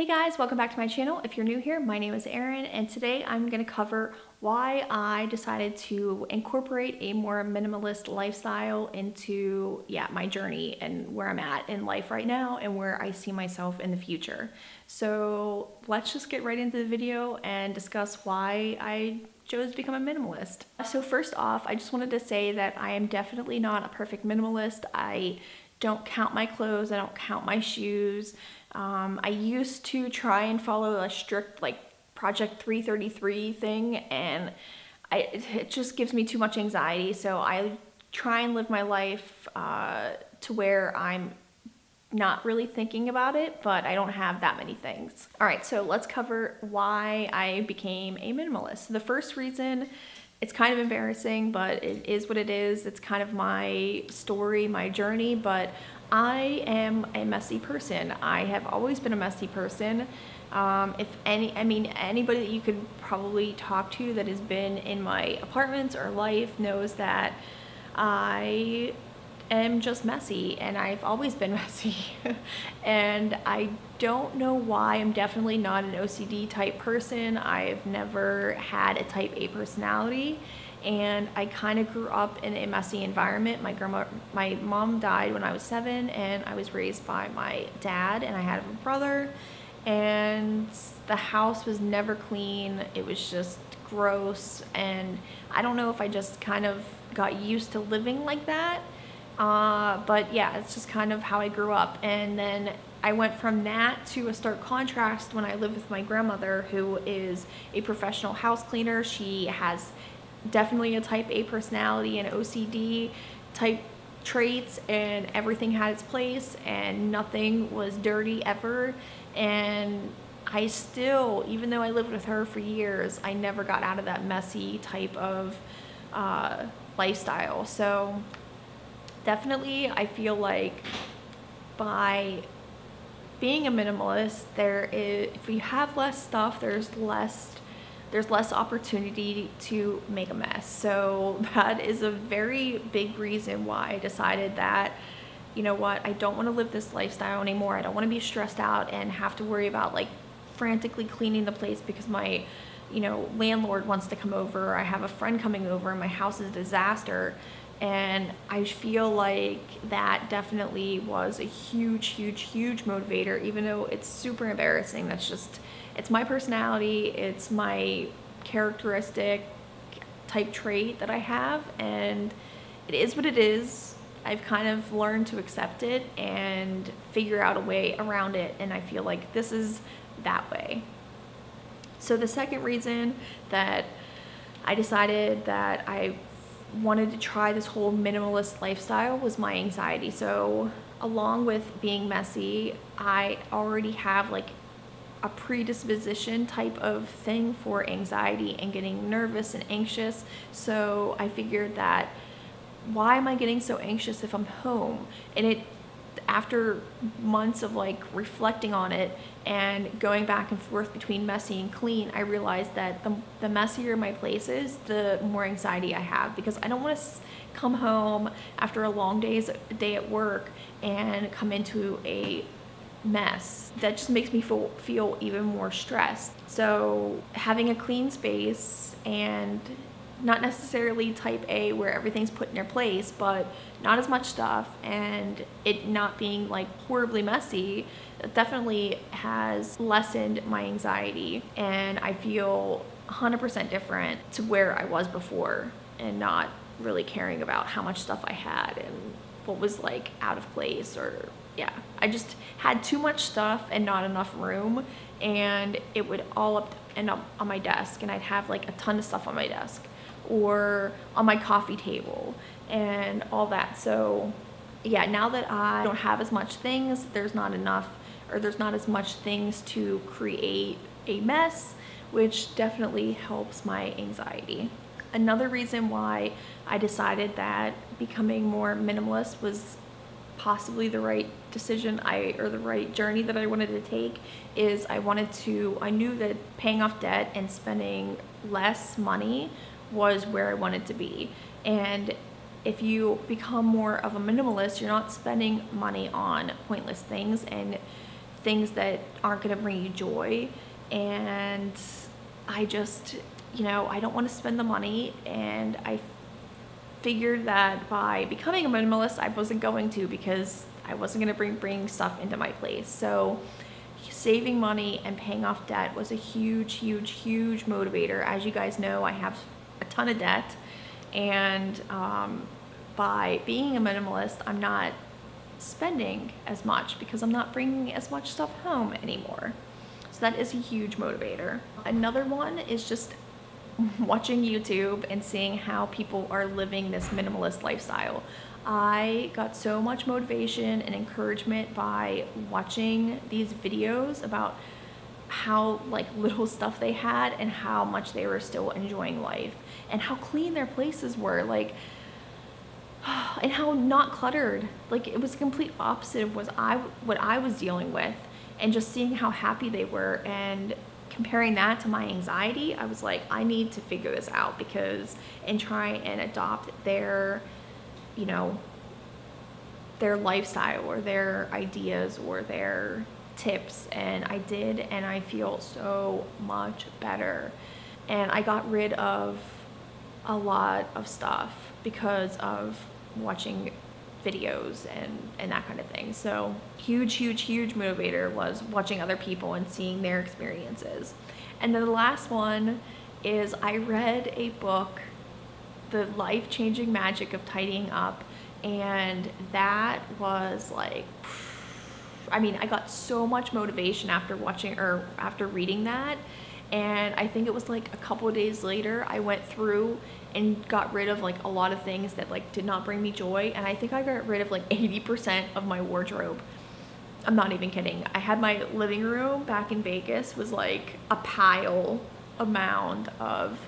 Hey guys, welcome back to my channel. If you're new here, my name is Erin, and today I'm going to cover why I decided to incorporate a more minimalist lifestyle into my journey and where I'm at in life right now and where I see myself in the future. So let's just get right into the video and discuss why I chose to become a minimalist. So first off, I just wanted to say that I am definitely not a perfect minimalist. I don't count my clothes, I don't count my shoes. I used to try and follow a strict Project 333 thing, and it just gives me too much anxiety. So I try and live my life to where I'm not really thinking about it, but I don't have that many things. All right, so let's cover why I became a minimalist. The first reason, it's kind of embarrassing, but it is what it is. It's kind of my story, my journey, but I am a messy person. I have always been a messy person. Anybody that you could probably talk to that has been in my apartments or life knows that I am just messy, and I've always been messy. And I don't know why. I'm definitely not an OCD type person. I've never had a type A personality, and I kind of grew up in a messy environment. My mom died when I was 7, and I was raised by my dad, and I had a brother, and the house was never clean. It was just gross, and I don't know if I just kind of got used to living like that. But yeah, it's just kind of how I grew up. And then I went from that to a stark contrast when I lived with my grandmother, who is a professional house cleaner. She has definitely a type A personality and OCD type traits, and everything had its place and nothing was dirty ever. And I still, even though I lived with her for years, I never got out of that messy type of lifestyle. So definitely, I feel like by being a minimalist, if we have less stuff, there's less opportunity to make a mess. So that is a very big reason why I decided that, you know what, I don't want to live this lifestyle anymore. I don't want to be stressed out and have to worry about frantically cleaning the place because my landlord wants to come over. I have a friend coming over and my house is a disaster. And I feel like that definitely was a huge motivator, even though it's super embarrassing. It's my personality, it's my characteristic type trait that I have, and it is what it is. I've kind of learned to accept it and figure out a way around it, and I feel like this is that way. So the second reason that I decided that I wanted to try this whole minimalist lifestyle was my anxiety. So along with being messy, I already have a predisposition type of thing for anxiety and getting nervous and anxious. So I figured that, why am I getting so anxious if I'm home? And after months of reflecting on it and going back and forth between messy and clean, I realized that the messier my place is, the more anxiety I have, because I don't want to come home after a long day at work and come into a mess. That just makes me feel even more stressed. So having a clean space, and not necessarily type A where everything's put in their place, but not as much stuff, and it not being horribly messy, it definitely has lessened my anxiety, and I feel 100% different to where I was before, and not really caring about how much stuff I had and what was out of place, or I just had too much stuff and not enough room, and it would all end up on my desk, and I'd have a ton of stuff on my desk or on my coffee table and all that. So yeah, now that I don't have as much things, there's not as much things to create a mess, which definitely helps my anxiety. Another reason why I decided that becoming more minimalist was possibly the right decision or the right journey that I wanted to take is I knew that paying off debt and spending less money was where I wanted to be. And if you become more of a minimalist, you're not spending money on pointless things and things that aren't going to bring you joy. And I just, I don't want to spend the money, and I figured that by becoming a minimalist, I wasn't going to, because I wasn't going to bring stuff into my place. So saving money and paying off debt was a huge, huge, huge motivator. As you guys know, I have a ton of debt, and by being a minimalist, I'm not spending as much because I'm not bringing as much stuff home anymore. So that is a huge motivator. Another one is just watching YouTube and seeing how people are living this minimalist lifestyle. I got so much motivation and encouragement by watching these videos about how little stuff they had and how much they were still enjoying life, and how clean their places were, and how not cluttered. It was the complete opposite of what I was dealing with, and just seeing how happy they were and comparing that to my anxiety, I was like, I need to figure this out and try and adopt their lifestyle or their ideas or their tips. And I did, and I feel so much better. And I got rid of a lot of stuff because of watching videos and that kind of thing. So huge, huge, huge motivator was watching other people and seeing their experiences. And then the last one is I read a book, The Life-Changing Magic of Tidying Up, and that was I got so much motivation after reading that. And I think it was a couple of days later, I went through and got rid of a lot of things that did not bring me joy. And I think I got rid of 80% of my wardrobe. I'm not even kidding. I had my living room back in Vegas was a mound of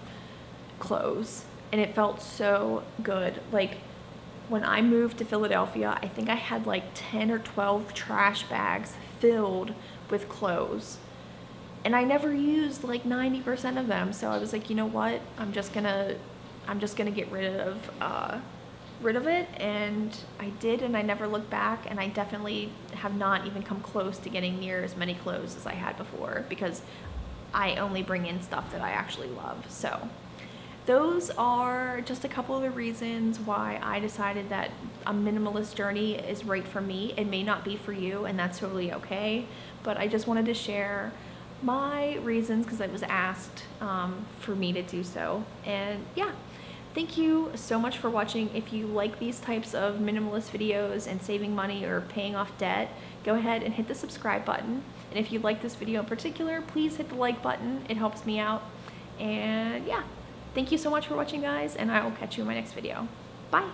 clothes, and it felt so good. When I moved to Philadelphia, I think I had 10 or 12 trash bags filled with clothes. And I never used 90% of them. So I was like, you know what? I'm just gonna get rid of it. And I did, and I never looked back. And I definitely have not even come close to getting near as many clothes as I had before, because I only bring in stuff that I actually love. So those are just a couple of the reasons why I decided that a minimalist journey is right for me. It may not be for you, and that's totally okay. But I just wanted to share my reasons because it was asked for me to do so. And yeah, thank you so much for watching. If you like these types of minimalist videos and saving money or paying off debt, go ahead and hit the subscribe button. And if you like this video in particular, please hit the like button. It helps me out. And yeah, thank you so much for watching, guys, and I will catch you in my next video. Bye.